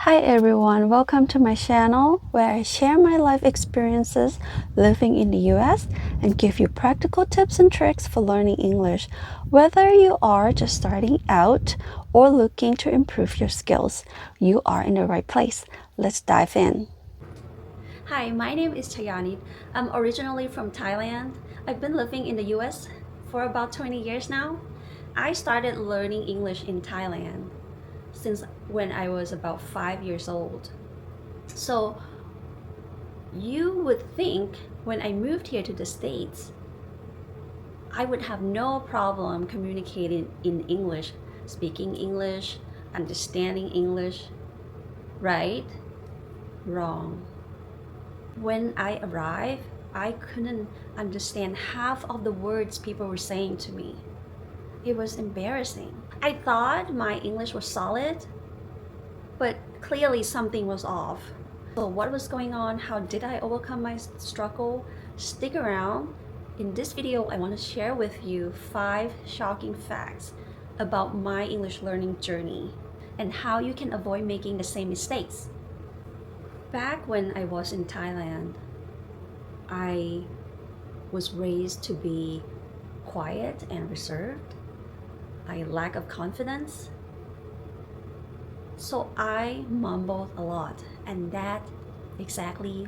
Hi everyone, welcome to my channel where I share my life experiences living in the US and give you practical tips and tricks for learning English. Whether you are just starting out or looking to improve your skills, you are in the right place. Let's dive in. Hi, my name is Chayani. I'm originally from Thailand. I've been living in the US for about 20 years now. I started learning English in Thailand since when I was about 5 years old. So you would think when I moved here to the States, I would have no problem communicating in English, speaking English, understanding English, right? Wrong. When I arrived, I couldn't understand half of the words people were saying to me. It was embarrassing. I thought my English was solid, but clearly something was off. So what was going on? How did I overcome my struggle? Stick around. In this video, I want to share with you 5 shocking facts about my English learning journey and how you can avoid making the same mistakes. Back when I was in Thailand, I was raised to be quiet and reserved. I lack of confidence. So I mumbled a lot, and that exactly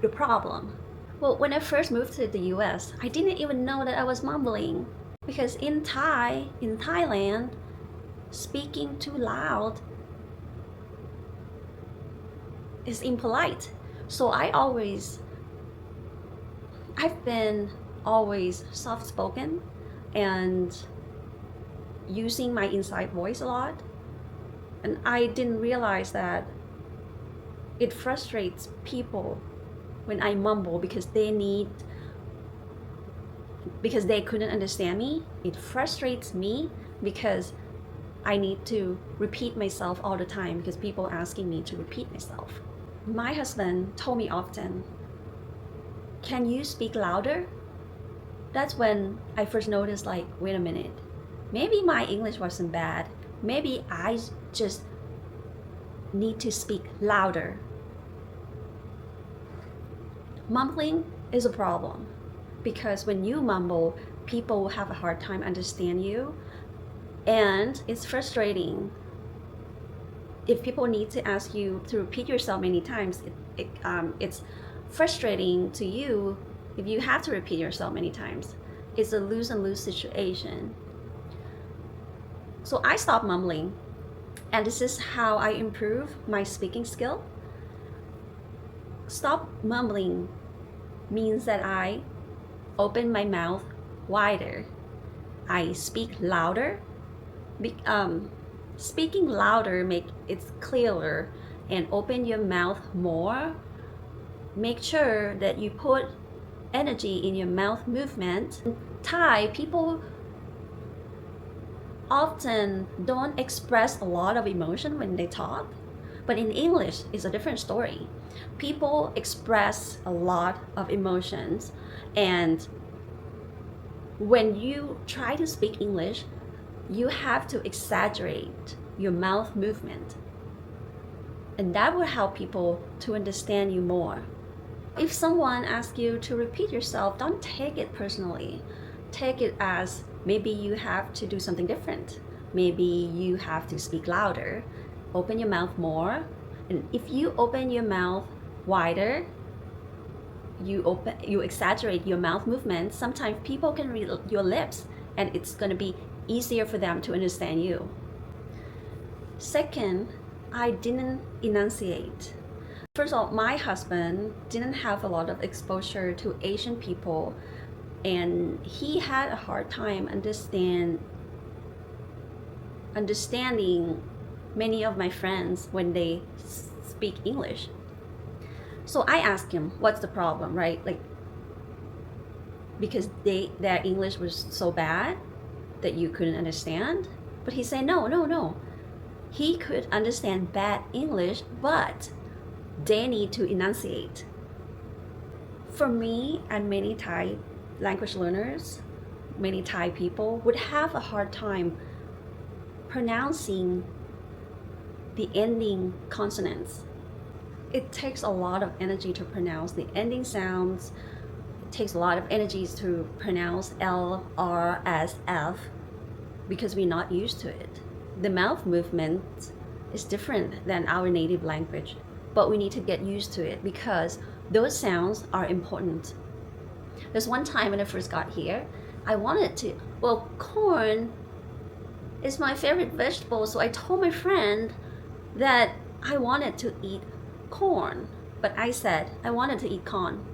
the problem. Well, when I first moved to the US, I didn't even know that I was mumbling because in Thailand, speaking too loud is impolite. So I've been always soft spoken and using my inside voice a lot. And I didn't realize that it frustrates people when I mumble because they couldn't understand me. It frustrates me because I need to repeat myself all the time because people asking me to repeat myself. My husband told me often, "Can you speak louder?" That's when I first noticed, like, wait a minute, maybe my English wasn't bad. Maybe I just need to speak louder. Mumbling is a problem because when you mumble, people have a hard time understand you, and it's frustrating. If people need to ask you to repeat yourself many times, it's frustrating to you if you have to repeat yourself many times. It's a lose and lose situation. So I stopped mumbling, and this is how I improve my speaking skill. Stop mumbling means that I open my mouth wider. I speak louder. Speaking louder make it clearer, and open your mouth more. Make sure that you put energy in your mouth movement. In Thai, people often don't express a lot of emotion when they talk, but in English it's a different story. People express a lot of emotions, and when you try to speak English, you have to exaggerate your mouth movement, and that will help people to understand you more. If someone asks you to repeat yourself, don't take it personally. Take it as maybe you have to do something different. Maybe you have to speak louder, open your mouth more. And if you open your mouth wider, you exaggerate your mouth movements, sometimes people can read your lips, and it's going to be easier for them to understand you. Second, I didn't enunciate. First of all, my husband didn't have a lot of exposure to Asian people, and he had a hard time understanding many of my friends when they speak English. So I asked him, "What's the problem?" Right? Like, because their English was so bad that you couldn't understand. But he said, "No, no, no. He could understand bad English, but they need to enunciate." For me and many Thai language learners, many Thai people would have a hard time pronouncing the ending consonants. It takes a lot of energy to pronounce the ending sounds. It takes a lot of energy to pronounce L, R, S, F because we're not used to it. The mouth movement is different than our native language, but we need to get used to it because those sounds are important. There's one time when I first got here, I wanted to, corn is my favorite vegetable, so I told my friend that I wanted to eat corn, but I said I wanted to eat corn.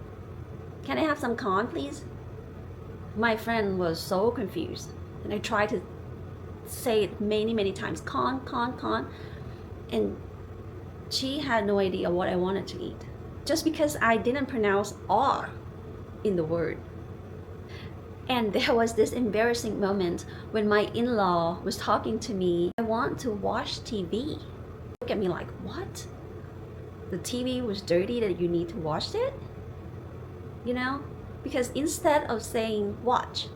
Can I have some corn, please? My friend was so confused, and I tried to say it many times, corn, and she had no idea what I wanted to eat, just because I didn't pronounce R in the word. And there was this embarrassing moment when my in-law was talking to me. I want to watch TV. Look at me like, what? The TV was dirty that you need to wash it? You know? Because instead of saying watch,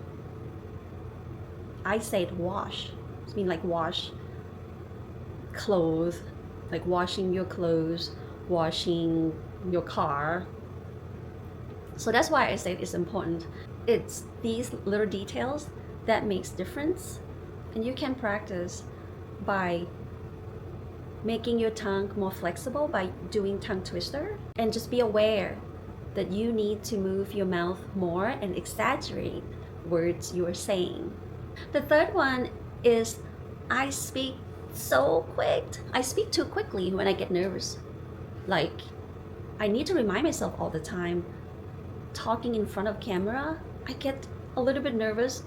I said wash. It means like wash clothes, like washing your clothes, washing your car. So that's why I say it's important. It's these little details that makes difference, and you can practice by making your tongue more flexible by doing tongue twister, and just be aware that you need to move your mouth more and exaggerate words you are saying. The third one is I speak so quick. I speak too quickly when I get nervous. Like, I need to remind myself all the time, talking in front of camera, I get a little bit nervous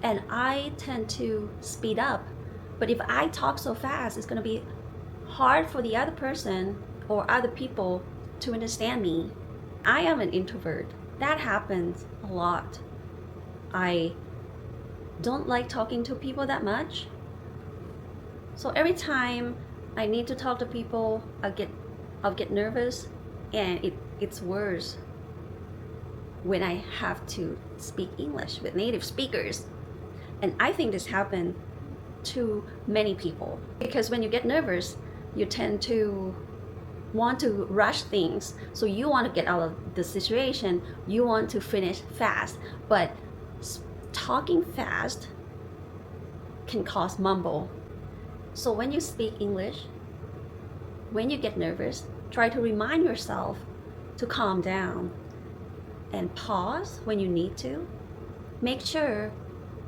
and I tend to speed up. But if I talk so fast, it's going to be hard for the other person or other people to understand me. I am an introvert. That happens a lot. I don't like talking to people that much. So every time I need to talk to people, I'll get nervous, and it's worse when I have to speak English with native speakers. And I think this happened to many people because when you get nervous, you tend to want to rush things. So you want to get out of the situation, you want to finish fast, but talking fast can cause mumble. So when you speak English, when you get nervous, try to remind yourself to calm down and pause when you need to. Make sure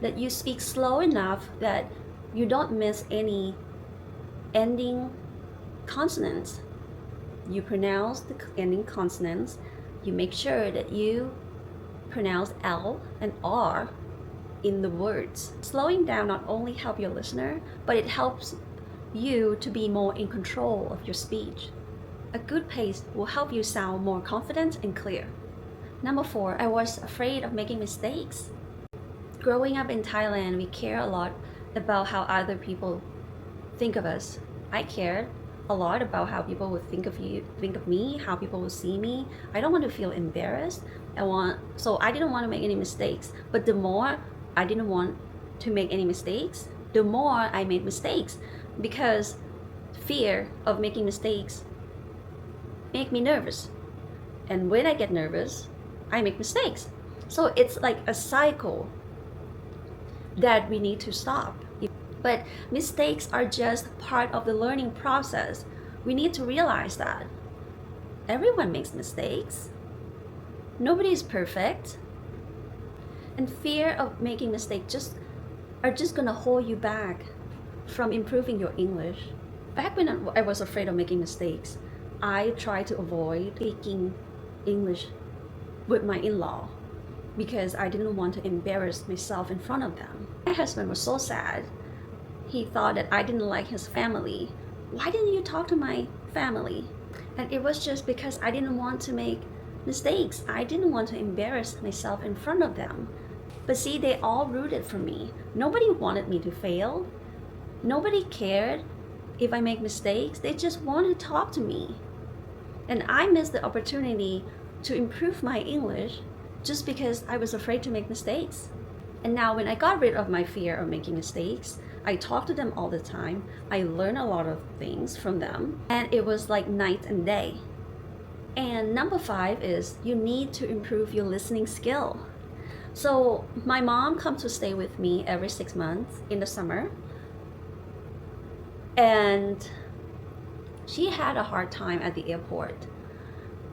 that you speak slow enough that you don't miss any ending consonants. You pronounce the ending consonants. You make sure that you pronounce L and R in the words. Slowing down not only helps your listener, but it helps you to be more in control of your speech. A good pace will help you sound more confident and clear. Number 4, I was afraid of making mistakes. Growing up in Thailand, we care a lot about how other people think of us. I cared a lot about how people would think of me, how people would see me. I don't want to feel embarrassed. So I didn't want to make any mistakes. But the more I didn't want to make any mistakes, the more I made mistakes, because fear of making mistakes make me nervous. And when I get nervous, I make mistakes. So it's like a cycle that we need to stop. But mistakes are just part of the learning process. We need to realize that everyone makes mistakes. Nobody is perfect. And fear of making mistakes are just gonna hold you back from improving your English. Back when I was afraid of making mistakes, I tried to avoid speaking English with my in-law because I didn't want to embarrass myself in front of them. My husband was so sad. He thought that I didn't like his family. Why didn't you talk to my family? And it was just because I didn't want to make mistakes. I didn't want to embarrass myself in front of them. But see, they all rooted for me. Nobody wanted me to fail. Nobody cared if I make mistakes. They just wanted to talk to me. And I missed the opportunity to improve my English just because I was afraid to make mistakes. And now when I got rid of my fear of making mistakes, I talk to them all the time. I learn a lot of things from them, and it was like night and day. And number 5 is you need to improve your listening skill. So my mom comes to stay with me every 6 months in the summer, and she had a hard time at the airport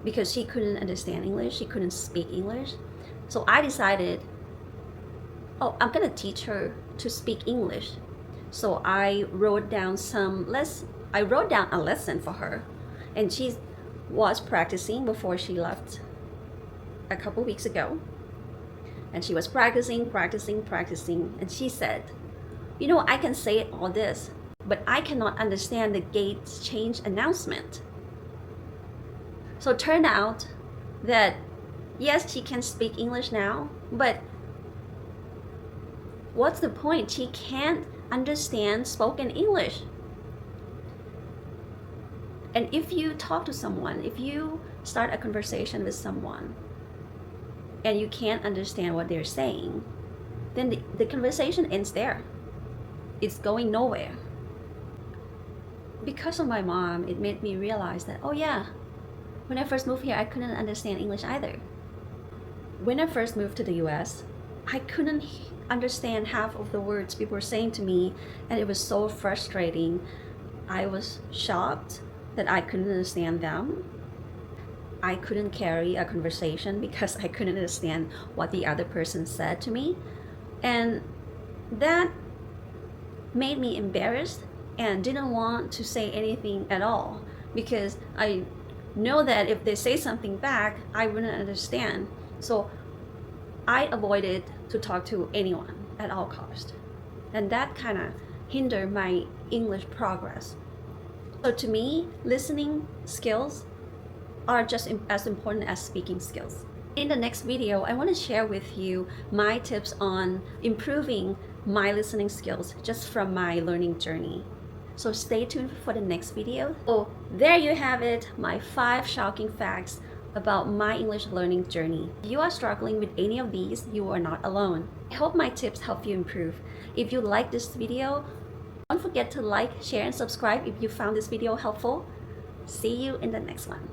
because she couldn't understand English, she couldn't speak English. So I decided, oh, I'm gonna teach her to speak English. So I wrote down a lesson for her, and she was practicing before she left a couple weeks ago. And she was practicing, and she said, I can say all this, but I cannot understand the gates change announcement. So it turned out that yes, she can speak English now, but what's the point? She can't understand spoken English. And if you talk to someone, if you start a conversation with someone and you can't understand what they're saying, then the conversation ends there. It's going nowhere. Because of my mom, it made me realize that, oh yeah, when I first moved here, I couldn't understand English either. When I first moved to the US, I couldn't understand half of the words people were saying to me, and it was so frustrating. I was shocked that I couldn't understand them. I couldn't carry a conversation because I couldn't understand what the other person said to me. And that made me embarrassed and didn't want to say anything at all, because I know that if they say something back, I wouldn't understand. So I avoided to talk to anyone at all cost. And that kind of hindered my English progress. So to me, listening skills are just as important as speaking skills. In the next video, I want to share with you my tips on improving my listening skills just from my learning journey. So stay tuned for the next video. So there you have it, my 5 shocking facts about my English learning journey. If you are struggling with any of these, you are not alone. I hope my tips help you improve. If you like this video, don't forget to like, share, and subscribe if you found this video helpful. See you in the next one.